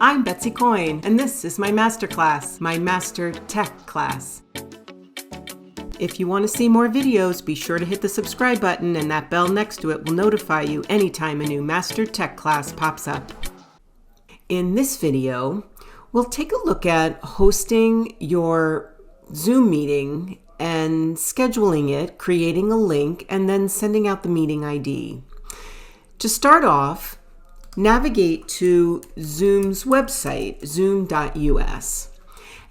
I'm Betsy Coyne, and this is my masterclass, my Master Tech class. If you want to see more videos, be sure to hit the subscribe button, and that bell next to it will notify you anytime a new Master Tech class pops up. In this video, we'll take a look at hosting your Zoom meeting and scheduling it, creating a link, and then sending out the meeting ID. To start off, navigate to Zoom's website, zoom.us,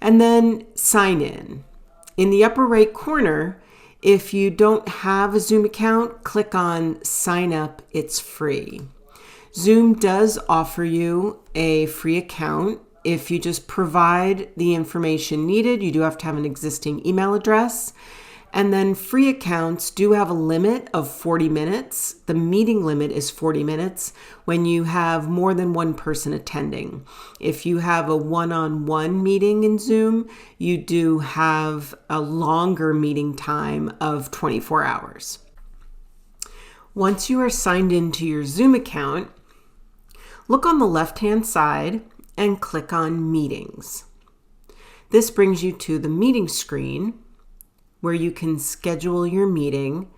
and then sign in. In the upper right corner, if you don't have a Zoom account, click on Sign Up, it's free. Zoom does offer you a free account. If you just provide the information needed, you do have to have an existing email address. And then free accounts do have a limit of 40 minutes. The meeting limit is 40 minutes when you have more than one person attending. If you have a one-on-one meeting in Zoom, you do have a longer meeting time of 24 hours. Once you are signed into your Zoom account, look on the left-hand side and click on Meetings. This brings you to the meeting screen, where you can schedule your meeting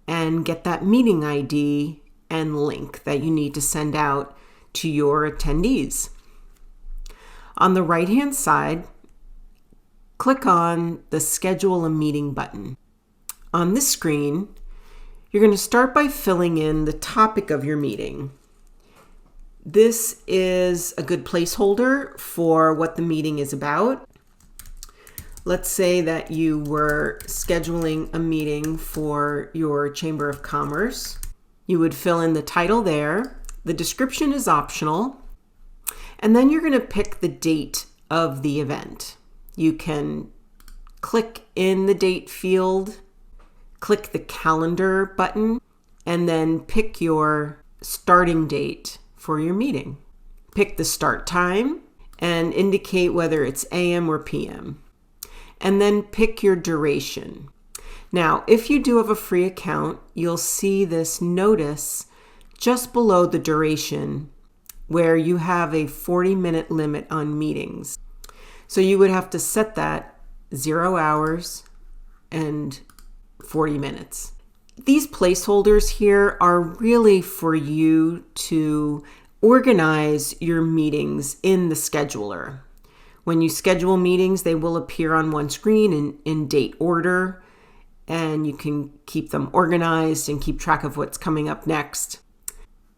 and get that meeting ID and link that you need to send out to your attendees. On the right-hand side, click on the Schedule a Meeting button. On this screen, you're going to start by filling in the topic of your meeting. This is a good placeholder for what the meeting is about. Let's say that you were scheduling a meeting for your Chamber of Commerce. You would fill in the title there. The description is optional. And then you're going to pick the date of the event. You can click in the date field, click the calendar button, and then pick your starting date for your meeting. Pick the start time and indicate whether it's AM or PM. And then pick your duration. Now, if you do have a free account, you'll see this notice just below the duration where you have a 40-minute limit on meetings. So you would have to set that 0 hours and 40 minutes. These placeholders here are really for you to organize your meetings in the scheduler. When you schedule meetings, they will appear on one screen in date order, and you can keep them organized and keep track of what's coming up next.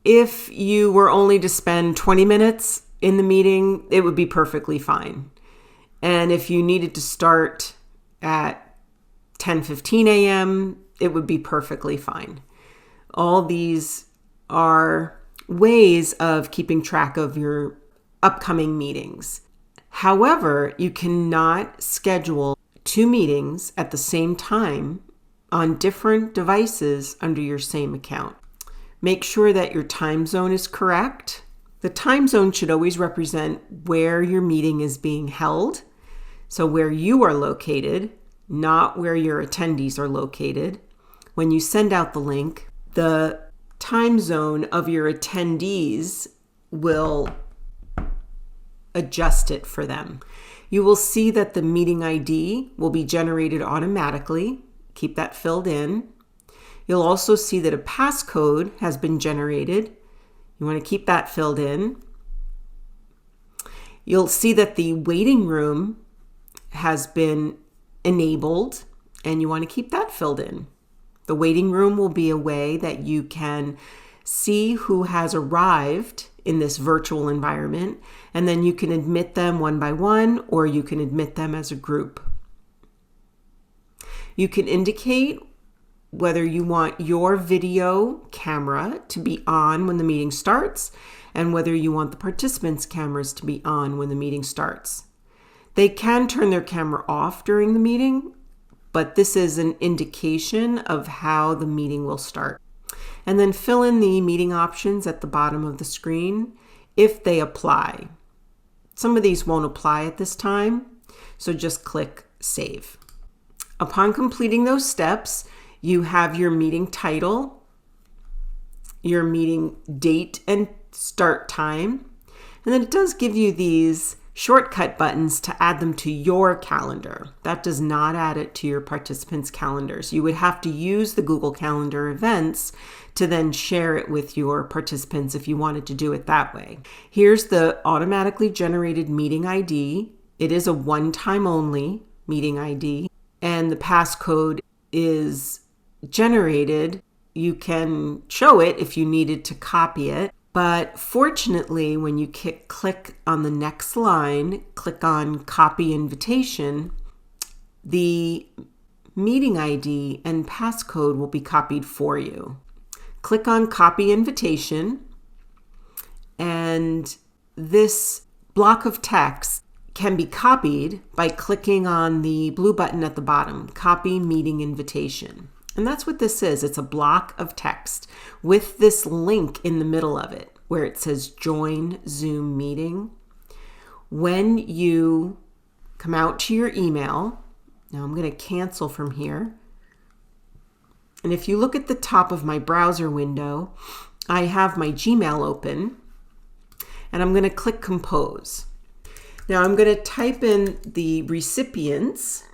If you were only to spend 20 minutes in the meeting, it would be perfectly fine. And if you needed to start at 10:15 a.m., it would be perfectly fine. All these are ways of keeping track of your upcoming meetings. However, you cannot schedule 2 meetings at the same time on different devices under your same account. Make sure that your time zone is correct. The time zone should always represent where your meeting is being held, so where you are located, not where your attendees are located. When you send out the link, the time zone of your attendees will adjust it for them. You will see that the meeting ID will be generated automatically. Keep that filled in. You'll also see that a passcode has been generated. You want to keep that filled in. You'll see that the waiting room has been enabled, and you want to keep that filled in. The waiting room will be a way that you can see who has arrived in this virtual environment, and then you can admit them one by one, or you can admit them as a group. You can indicate whether you want your video camera to be on when the meeting starts, and whether you want the participants' cameras to be on when the meeting starts. They can turn their camera off during the meeting, but this is an indication of how the meeting will start. And then fill in the meeting options at the bottom of the screen if they apply. Some of these won't apply at this time, so just click Save. Upon completing those steps, you have your meeting title, your meeting date and start time, And then it does give you these shortcut buttons to add them to your calendar. That does not add it to your participants' calendars. You would have to use the Google Calendar events to then share it with your participants if you wanted to do it that way. Here's the automatically generated meeting ID. It is a one-time only meeting ID, and the passcode is generated. You can show it if you needed to copy it. But fortunately, when you click on the next line, click on Copy Invitation, the meeting ID and passcode will be copied for you. Click on Copy Invitation, and this block of text can be copied by clicking on the blue button at the bottom, Copy Meeting Invitation. And that's what this is. It's a block of text with this link in the middle of it where it says Join Zoom Meeting. When you come out to your email, now I'm going to cancel from here. And if you look at the top of my browser window, I have my Gmail open, and I'm going to click Compose. Now I'm going to type in the recipients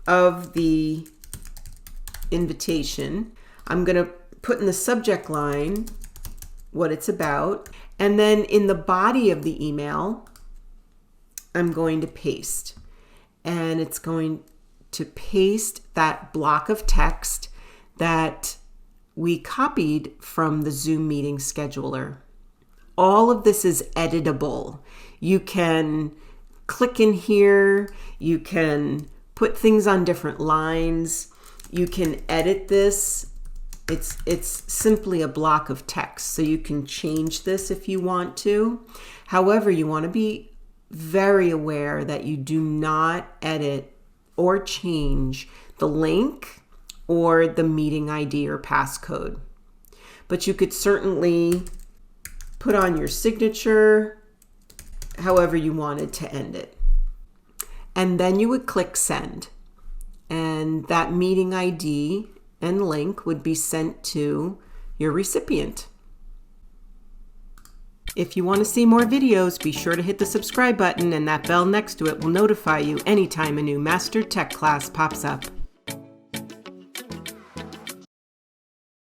of the invitation. I'm going to put in the subject line what it's about, and then in the body of the email I'm going to paste, and it's going to paste that block of text that we copied from the Zoom meeting scheduler. All of this is editable. You can click in here, you can put things on different lines, you can edit this. It's simply a block of text, so you can change this if you want to. However, you want to be very aware that you do not edit or change the link or the meeting ID or passcode. But you could certainly put on your signature however you wanted to end it. And then you would click Send. And that meeting ID and link would be sent to your recipient. If you want to see more videos, be sure to hit the subscribe button, and that bell next to it will notify you anytime a new Master Tech class pops up.